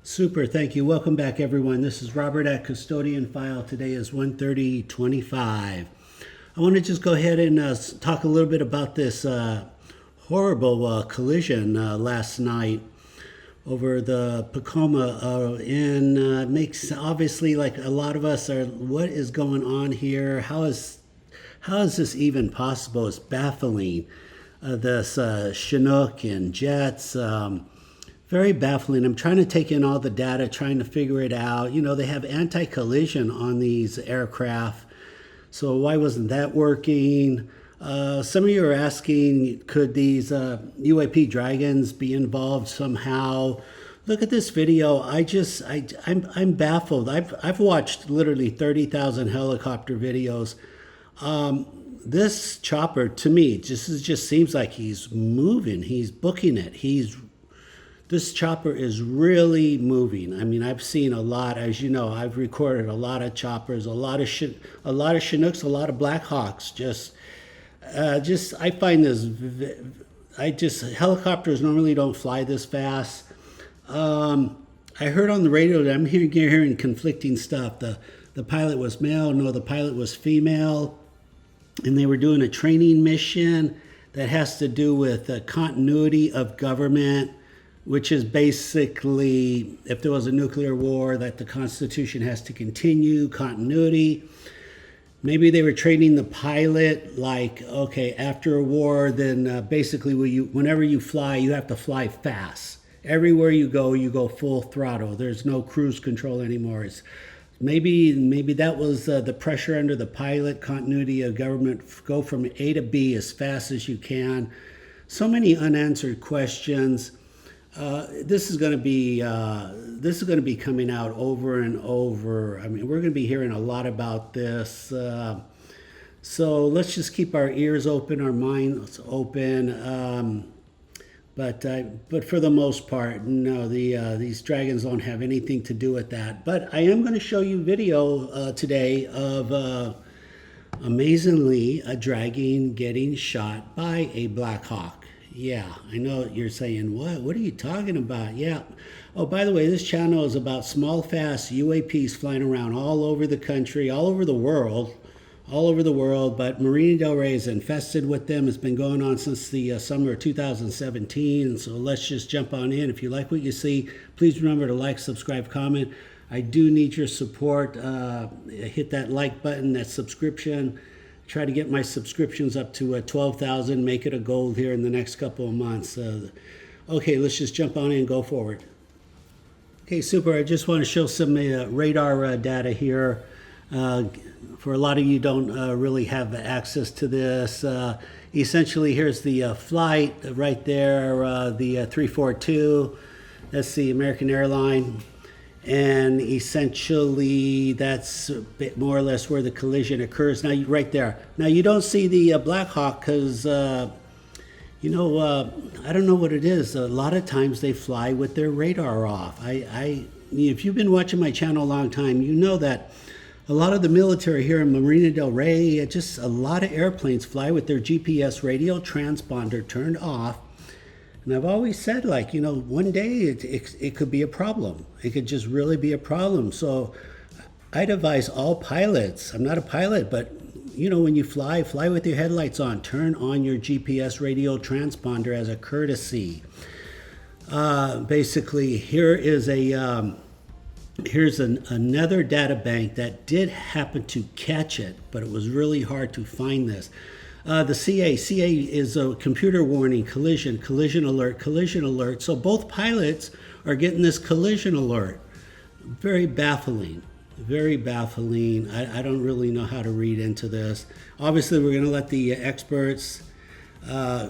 Super, thank you. Welcome back, everyone. This is Robert at Custodian File. Today is 1:30:25. I want to just go ahead and talk a little bit about this horrible collision last night over the Tacoma, and makes obviously like a lot of us are. What is going on here? How is this even possible? It's baffling. This Chinook and jets. Very baffling. I'm trying to take in all the data, trying to figure it out. You know, they have anti-collision on these aircraft. So why wasn't that working? Some of you are asking, could these UAP Dragons be involved somehow? Look at this video. I'm baffled. I've watched literally 30,000 helicopter videos. This chopper, to me, just seems like he's moving. He's booking it. This chopper is really moving. I mean, I've seen a lot, as you know. I've recorded a lot of choppers, a lot of Chinooks, a lot of Black Hawks. I find this. Helicopters normally don't fly this fast. I heard on the radio that I'm hearing conflicting stuff. The pilot was male. No, the pilot was female, and they were doing a training mission that has to do with continuity of government, which is basically, if there was a nuclear war, that the Constitution has to continue, continuity. Maybe they were training the pilot, like, okay, after a war, then basically whenever you fly, you have to fly fast. Everywhere you go full throttle. There's no cruise control anymore. Maybe that was the pressure under the pilot, continuity of government, go from A to B as fast as you can. So many unanswered questions. This is going to be coming out over and over. I mean, we're going to be hearing a lot about this. So let's just keep our ears open, our minds open. But for the most part, no, these dragons don't have anything to do with that. But I am going to show you video today of amazingly a dragon getting shot by a Black Hawk. Yeah, I know you're saying, what are you talking about? Yeah. Oh, by the way, this channel is about small, fast UAPs flying around all over the country, all over the world. But Marina Del Rey is infested with them. It's been going on since the summer of 2017. So let's just jump on in. If you like what you see, please remember to like, subscribe, comment. I do need your support. Hit that like button, that subscription. Try to get my subscriptions up to 12,000, make it a goal here in the next couple of months. Okay, let's just jump on in and go forward. Okay, super. I just want to show some radar data here. For a lot of you don't really have access to this. Essentially, here's the flight right there, the 342. That's the American airline. And essentially, that's a bit more or less where the collision occurs. Now, right there. Now, you don't see the Black Hawk because, I don't know what it is. A lot of times they fly with their radar off. If you've been watching my channel a long time, you know that a lot of the military here in Marina Del Rey, just a lot of airplanes fly with their GPS radio transponder turned off. And I've always said, one day it could be a problem. It could just really be a problem. So I'd advise all pilots. I'm not a pilot, but, when you fly with your headlights on. Turn on your GPS radio transponder as a courtesy. Basically, here's another data bank that did happen to catch it, but it was really hard to find this. The CA is a computer warning, collision alert. So both pilots are getting this collision alert. Very baffling. I don't really know how to read into this. Obviously, we're going to let the experts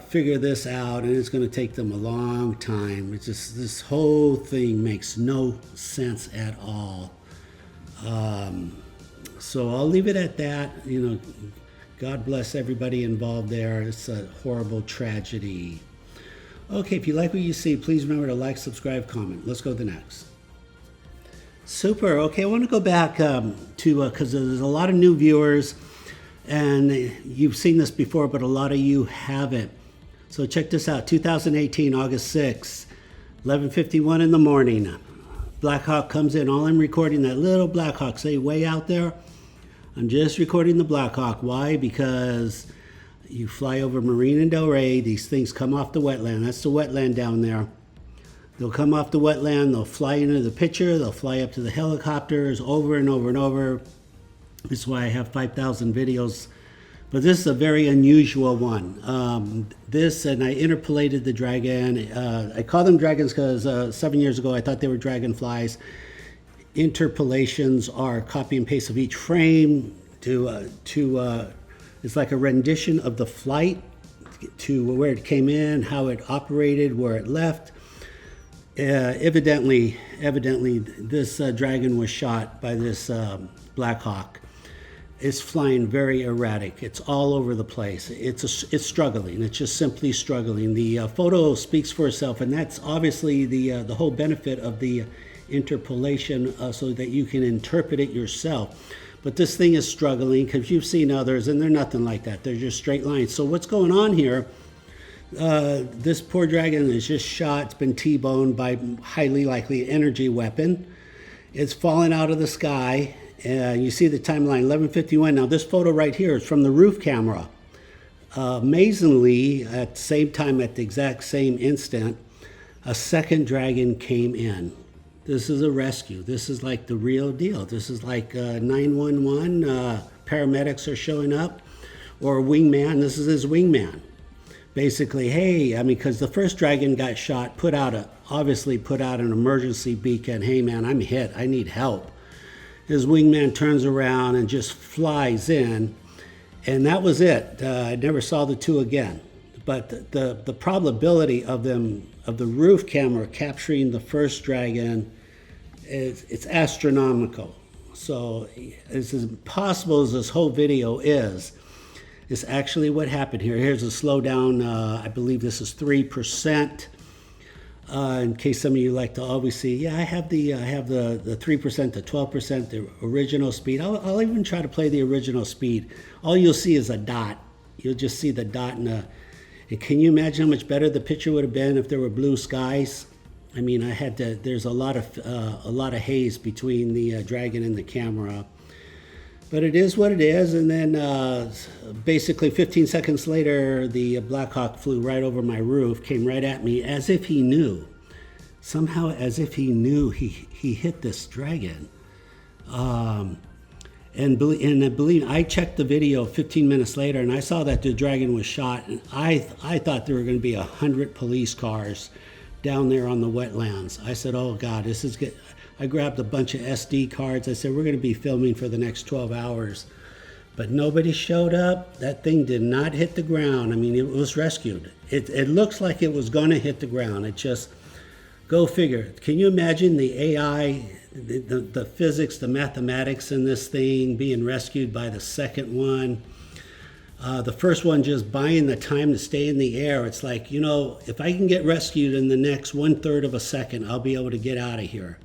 figure this out, and it's going to take them a long time. It's just, this whole thing makes no sense at all. So I'll leave it at that. God bless everybody involved there. It's a horrible tragedy. Okay, if you like what you see, please remember to like, subscribe, comment. Let's go to the next. Super. Okay, I want to go back to, because there's a lot of new viewers, and you've seen this before, but a lot of you haven't. So check this out. 2018, August 6th, 11:51 in the morning. Black Hawk comes in. All I'm recording, that little Black Hawk, say way out there. I'm just recording the Black Hawk. Why? Because you fly over Marina Del Rey, these things come off the wetland. That's the wetland down there. They'll come off the wetland, they'll fly into the picture, they'll fly up to the helicopters over and over and over. This is why I have 5,000 videos. But this is a very unusual one. And I interpolated the dragon. I call them dragons because 7 years ago I thought they were dragonflies. Interpolations are copy and paste of each frame it's like a rendition of the flight to where it came in, how it operated, where it left. Evidently, this dragon was shot by this Black Hawk. It's flying very erratic. It's all over the place. It's struggling. It's just simply struggling. The photo speaks for itself, and that's obviously the whole benefit of the interpolation, so that you can interpret it yourself. But this thing is struggling because you've seen others, and they're nothing like that. They're just straight lines. So what's going on here? This poor dragon is just shot. It's been T-boned by highly likely energy weapon. It's fallen out of the sky. You see the timeline, 11:51. Now this photo right here is from the roof camera. Amazingly, at the same time, at the exact same instant, a second dragon came in. This is a rescue. This is like the real deal. This is like 911. Paramedics are showing up, or a wingman. This is his wingman. Basically, hey, because the first dragon got shot, obviously put out an emergency beacon. Hey man, I'm hit. I need help. His wingman turns around and just flies in, and that was it. I never saw the two again. But the probability of the roof camera capturing the first dragon it's astronomical. So as impossible as this whole video is actually what happened here. Here's a slowdown. I believe this is 3%. In case some of you like to always see, yeah, I have the 3%, the 12%, the original speed. I'll even try to play the original speed. All you'll see is a dot. You'll just see the dot and can you imagine how much better the picture would have been if there were blue skies? There's a lot of haze between the dragon and the camera. But it is what it is. And then basically 15 seconds later, the Black Hawk flew right over my roof, came right at me as if he knew. Somehow as if he knew he hit this dragon. And believe I checked the video 15 minutes later, and I saw that the dragon was shot, and I thought there were going to be 100 police cars down there on the wetlands. I said, oh God, this is good. I grabbed a bunch of SD cards. I said, we're going to be filming for the next 12 hours. But nobody showed up. That thing did not hit the ground. It was rescued. It looks like it was going to hit the ground. It just, go figure. Can you imagine the AI, the physics, the mathematics in this thing being rescued by the second one? The first one just buying the time to stay in the air. It's like, if I can get rescued in the next 1/3 of a second, I'll be able to get out of here.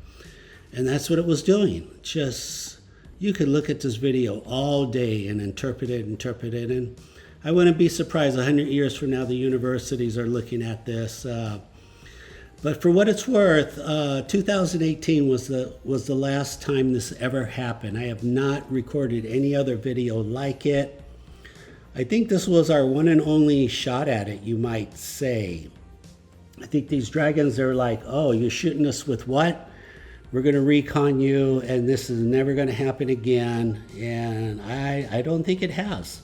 And that's what it was doing. Just, you could look at this video all day and interpret it. And I wouldn't be surprised 100 years from now, the universities are looking at this. But for what it's worth, 2018 was the last time this ever happened. I have not recorded any other video like it. I think this was our one and only shot at it, you might say. I think these dragons are like, oh, you're shooting us with what? We're going to recon you, and this is never going to happen again. And I don't think it has.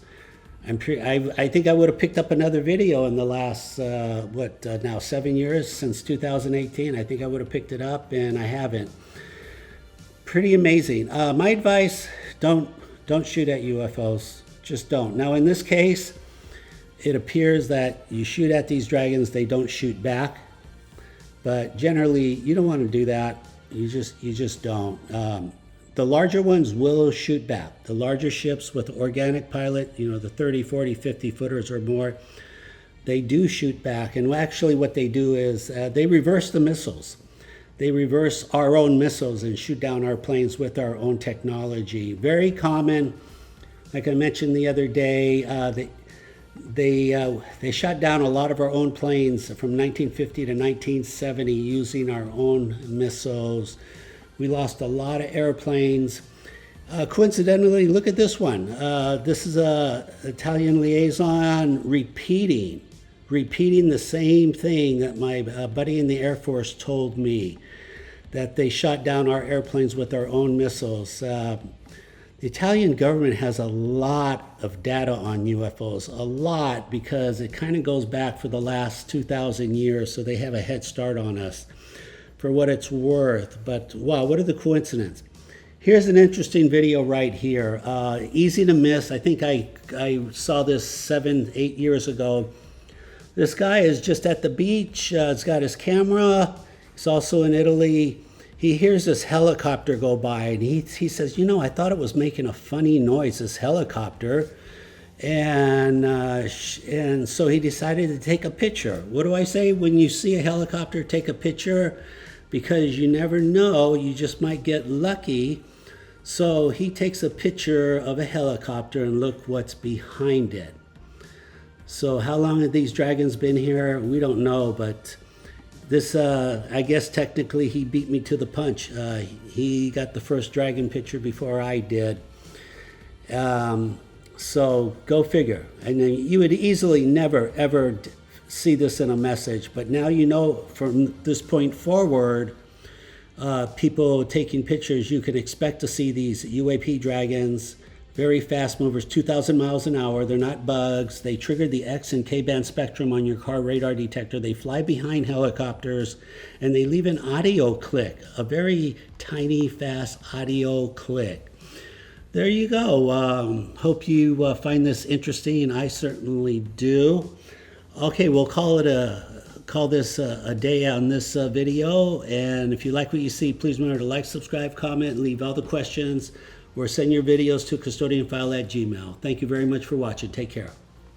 I think I would have picked up another video in the last, now 7 years since 2018. I think I would have picked it up, and I haven't. Pretty amazing. My advice, don't shoot at UFOs. Just don't. Now, in this case, it appears that you shoot at these dragons, they don't shoot back. But generally, you don't want to do that. You just don't. The larger ones will shoot back. The larger ships with organic pilot, the 30, 40, 50 footers or more, they do shoot back. And actually what they do is they reverse the missiles. They reverse our own missiles and shoot down our planes with our own technology. Very common. Like I mentioned the other day, they shot down a lot of our own planes from 1950 to 1970 using our own missiles. We lost a lot of airplanes. Coincidentally, look at this one. This is a Italian liaison repeating the same thing that my buddy in the Air Force told me, that they shot down our airplanes with our own missiles. The Italian government has a lot of data on UFOs, a lot, because it kind of goes back for the last 2,000 years, so they have a head start on us for what it's worth. But wow, what are the coincidences? Here's an interesting video right here. Easy to miss. I think I saw this 7-8 years ago. This guy is just at the beach. He's got his camera. He's also in Italy. He hears this helicopter go by, and he says, you know, I thought it was making a funny noise, this helicopter. And so he decided to take a picture. What do I say? When you see a helicopter, take a picture, because you never know. You just might get lucky. So he takes a picture of a helicopter, and look what's behind it. So how long have these dragons been here? We don't know, but this, I guess technically he beat me to the punch. He got the first dragon picture before I did. So go figure. And then you would easily never, ever see this in a message. But now you know, from this point forward, people taking pictures, you can expect to see these UAP dragons, very fast movers, 2,000 miles an hour. They're not bugs. They trigger the X and K band spectrum on your car radar detector. They fly behind helicopters, and they leave an audio click, a very tiny, fast audio click. There you go. Hope you find this interesting. I certainly do. Okay, we'll call this a day on this video. And if you like what you see, please remember to like, subscribe, comment, and leave all the questions, or send your videos to custodianfile@gmail.com. Thank you very much for watching. Take care.